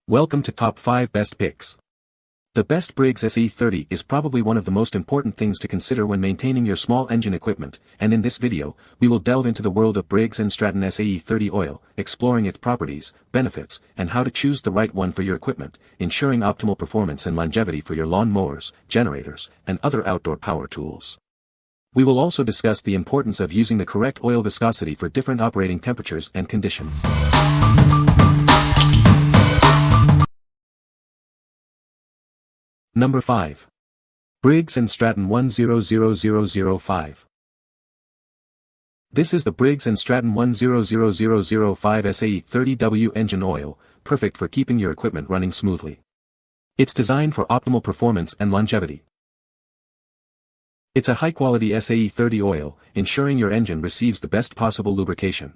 Welcome to Top 5 Best Picks. The best Briggs SAE 30 is probably one of the most important things to consider when maintaining your small engine equipment, and in this video, we will delve into the world of Briggs Stratton SAE 30 oil, exploring its properties, benefits, and how to choose the right one for your equipment, ensuring optimal performance and longevity for your lawn mowers, generators, and other outdoor power tools. We will also discuss the importance of using the correct oil viscosity for different operating temperatures and conditions. Number 5. Briggs Stratton 100005. This is the Briggs Stratton 100005 SAE 30W engine oil, perfect for keeping your equipment running smoothly. It's designed for optimal performance and longevity. It's a high-quality SAE 30 oil, ensuring your engine receives the best possible lubrication.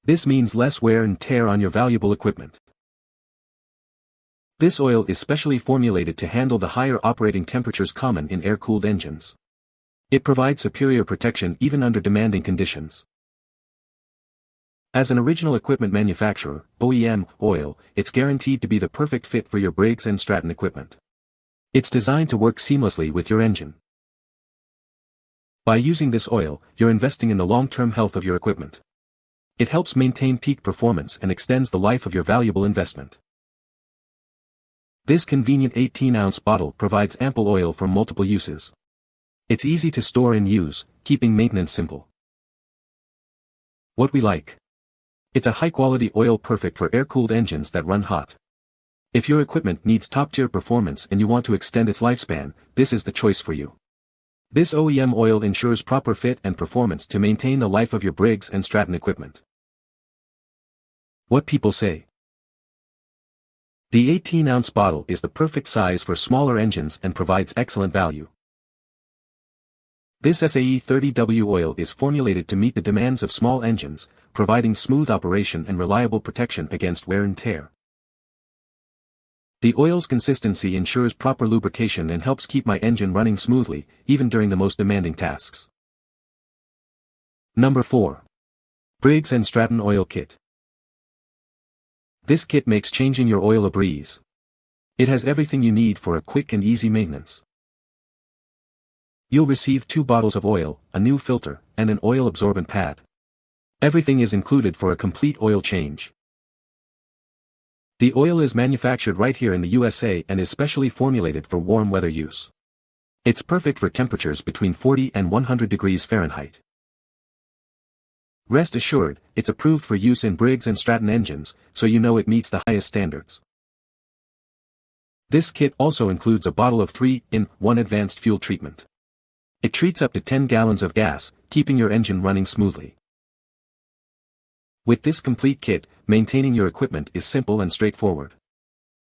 This means less wear and tear on your valuable equipment. This oil is specially formulated to handle the higher operating temperatures common in air-cooled engines. It provides superior protection even under demanding conditions. As an original equipment manufacturer, OEM, oil, it's guaranteed to be the perfect fit for your Briggs & Stratton equipment. It's designed to work seamlessly with your engine. By using this oil, you're investing in the long-term health of your equipment. It helps maintain peak performance and extends the life of your valuable investment. This convenient 18-ounce bottle provides ample oil for multiple uses. It's easy to store and use, keeping maintenance simple. What we like. It's a high-quality oil perfect for air-cooled engines that run hot. If your equipment needs top-tier performance and you want to extend its lifespan, this is the choice for you. This OEM oil ensures proper fit and performance to maintain the life of your Briggs & Stratton equipment. What people say. The 18-ounce bottle is the perfect size for smaller engines and provides excellent value. This SAE 30W oil is formulated to meet the demands of small engines, providing smooth operation and reliable protection against wear and tear. The oil's consistency ensures proper lubrication and helps keep my engine running smoothly, even during the most demanding tasks. Number 4. Briggs & Stratton Oil Kit. This kit makes changing your oil a breeze. It has everything you need for a quick and easy maintenance. You'll receive 2 bottles of oil, a new filter, and an oil absorbent pad. Everything is included for a complete oil change. The oil is manufactured right here in the USA and is specially formulated for warm weather use. It's perfect for temperatures between 40 and 100 degrees Fahrenheit. Rest assured, it's approved for use in Briggs & Stratton engines, so you know it meets the highest standards. This kit also includes a bottle of 3-in-1 advanced fuel treatment. It treats up to 10 gallons of gas, keeping your engine running smoothly. With this complete kit, maintaining your equipment is simple and straightforward.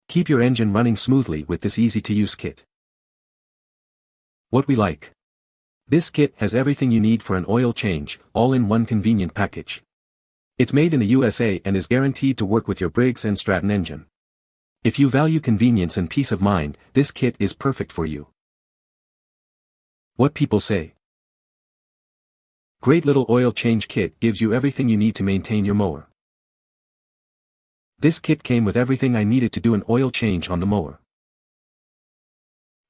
Keep your engine running smoothly with this easy-to-use kit. What we like. This kit has everything you need for an oil change, all in one convenient package. It's made in the USA and is guaranteed to work with your Briggs & Stratton engine. If you value convenience and peace of mind, this kit is perfect for you. What people say. Great little oil change kit gives you everything you need to maintain your mower. This kit came with everything I needed to do an oil change on the mower.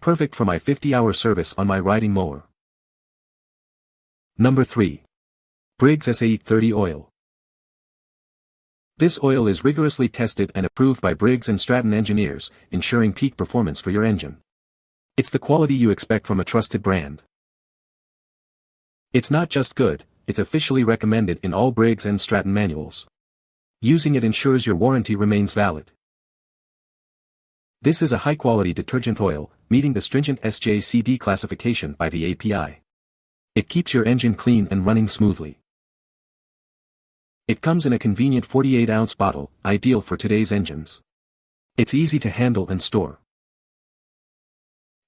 Perfect for my 50-hour service on my riding mower. Number 3. Briggs SAE 30 oil. This oil is rigorously tested and approved by Briggs & Stratton engineers, ensuring peak performance for your engine. It's the quality you expect from a trusted brand. It's not just good, it's officially recommended in all Briggs & Stratton manuals. Using it ensures your warranty remains valid. This is a high-quality detergent oil, meeting the stringent SJCD classification by the API. It keeps your engine clean and running smoothly. It comes in a convenient 48-ounce bottle, ideal for today's engines. It's easy to handle and store.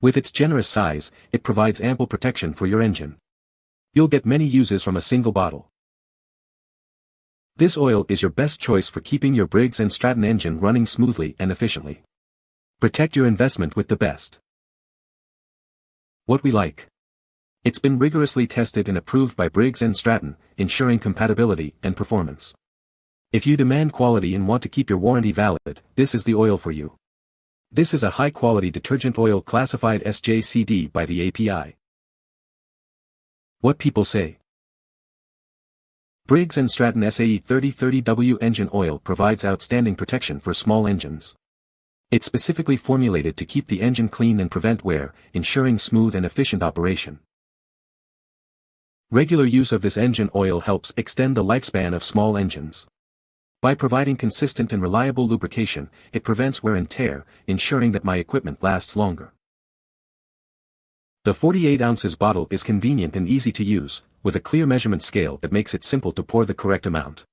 With its generous size, it provides ample protection for your engine. You'll get many uses from a single bottle. This oil is your best choice for keeping your Briggs & Stratton engine running smoothly and efficiently. Protect your investment with the best. What we like. It's been rigorously tested and approved by Briggs & Stratton, ensuring compatibility and performance. If you demand quality and want to keep your warranty valid, this is the oil for you. This is a high-quality detergent oil classified SJCD by the API. What people say. Briggs & Stratton SAE 3030W engine oil provides outstanding protection for small engines. It's specifically formulated to keep the engine clean and prevent wear, ensuring smooth and efficient operation. Regular use of this engine oil helps extend the lifespan of small engines. By providing consistent and reliable lubrication, it prevents wear and tear, ensuring that my equipment lasts longer. The 48 ounces bottle is convenient and easy to use, with a clear measurement scale that makes it simple to pour the correct amount.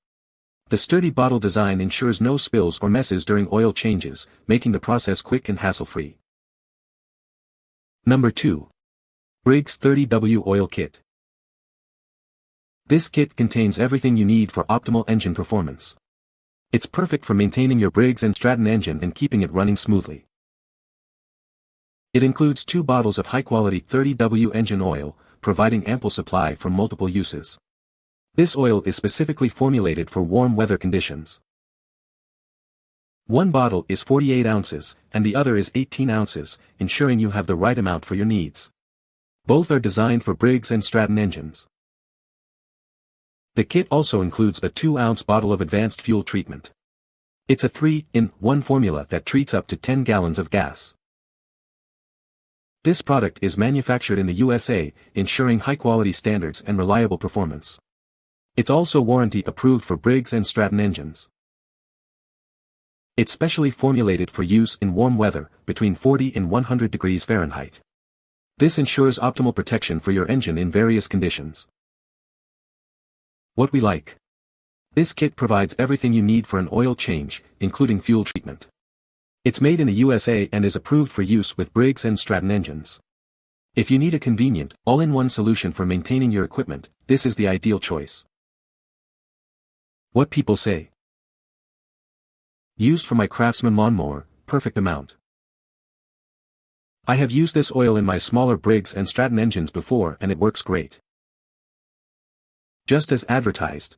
The sturdy bottle design ensures no spills or messes during oil changes, making the process quick and hassle-free. Number 2. Briggs 30W Oil Kit. This kit contains everything you need for optimal engine performance. It's perfect for maintaining your Briggs & Stratton engine and keeping it running smoothly. It includes 2 bottles of high-quality 30W engine oil, providing ample supply for multiple uses. This oil is specifically formulated for warm weather conditions. One bottle is 48 ounces, and the other is 18 ounces, ensuring you have the right amount for your needs. Both are designed for Briggs & Stratton engines. The kit also includes a 2-ounce bottle of advanced fuel treatment. It's a 3-in-1 formula that treats up to 10 gallons of gas. This product is manufactured in the USA, ensuring high-quality standards and reliable performance. It's also warranty approved for Briggs & Stratton engines. It's specially formulated for use in warm weather, between 40 and 100 degrees Fahrenheit. This ensures optimal protection for your engine in various conditions. What we like. This kit provides everything you need for an oil change, including fuel treatment. It's made in the USA and is approved for use with Briggs & Stratton engines. If you need a convenient, all-in-one solution for maintaining your equipment, this is the ideal choice. What people say. Used for my Craftsman lawnmower, perfect amount. I have used this oil in my smaller Briggs & Stratton engines before and it works great. Just as advertised.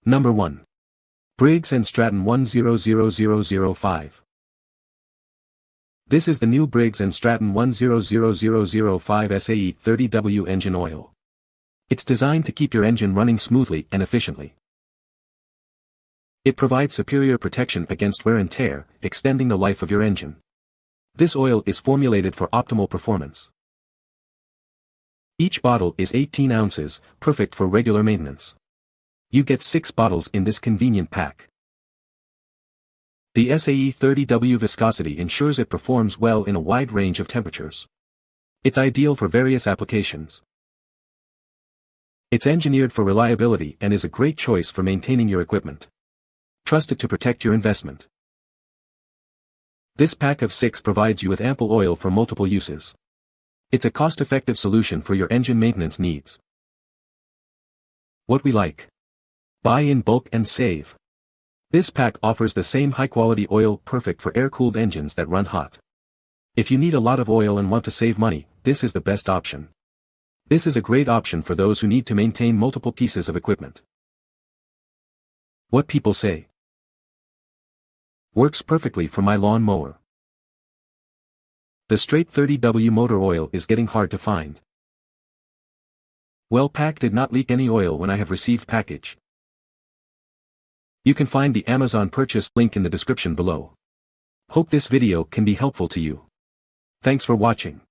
Number 1. Briggs & Stratton 100005. This is the new Briggs & Stratton 100005 SAE 30W engine oil. It's designed to keep your engine running smoothly and efficiently. It provides superior protection against wear and tear, extending the life of your engine. This oil is formulated for optimal performance. Each bottle is 18 ounces, perfect for regular maintenance. You get 6 bottles in this convenient pack. The SAE 30W viscosity ensures it performs well in a wide range of temperatures. It's ideal for various applications. It's engineered for reliability and is a great choice for maintaining your equipment. Trust it to protect your investment. This pack of 6 provides you with ample oil for multiple uses. It's a cost-effective solution for your engine maintenance needs. What we like. Buy in bulk and save. This pack offers the same high-quality oil perfect for air-cooled engines that run hot. If you need a lot of oil and want to save money, this is the best option. This is a great option for those who need to maintain multiple pieces of equipment. What people say. Works perfectly for my lawn mower. The straight 30W motor oil is getting hard to find. Well, pack did not leak any oil when I have received package. You can find the Amazon purchase link in the description below. Hope this video can be helpful to you. Thanks for watching.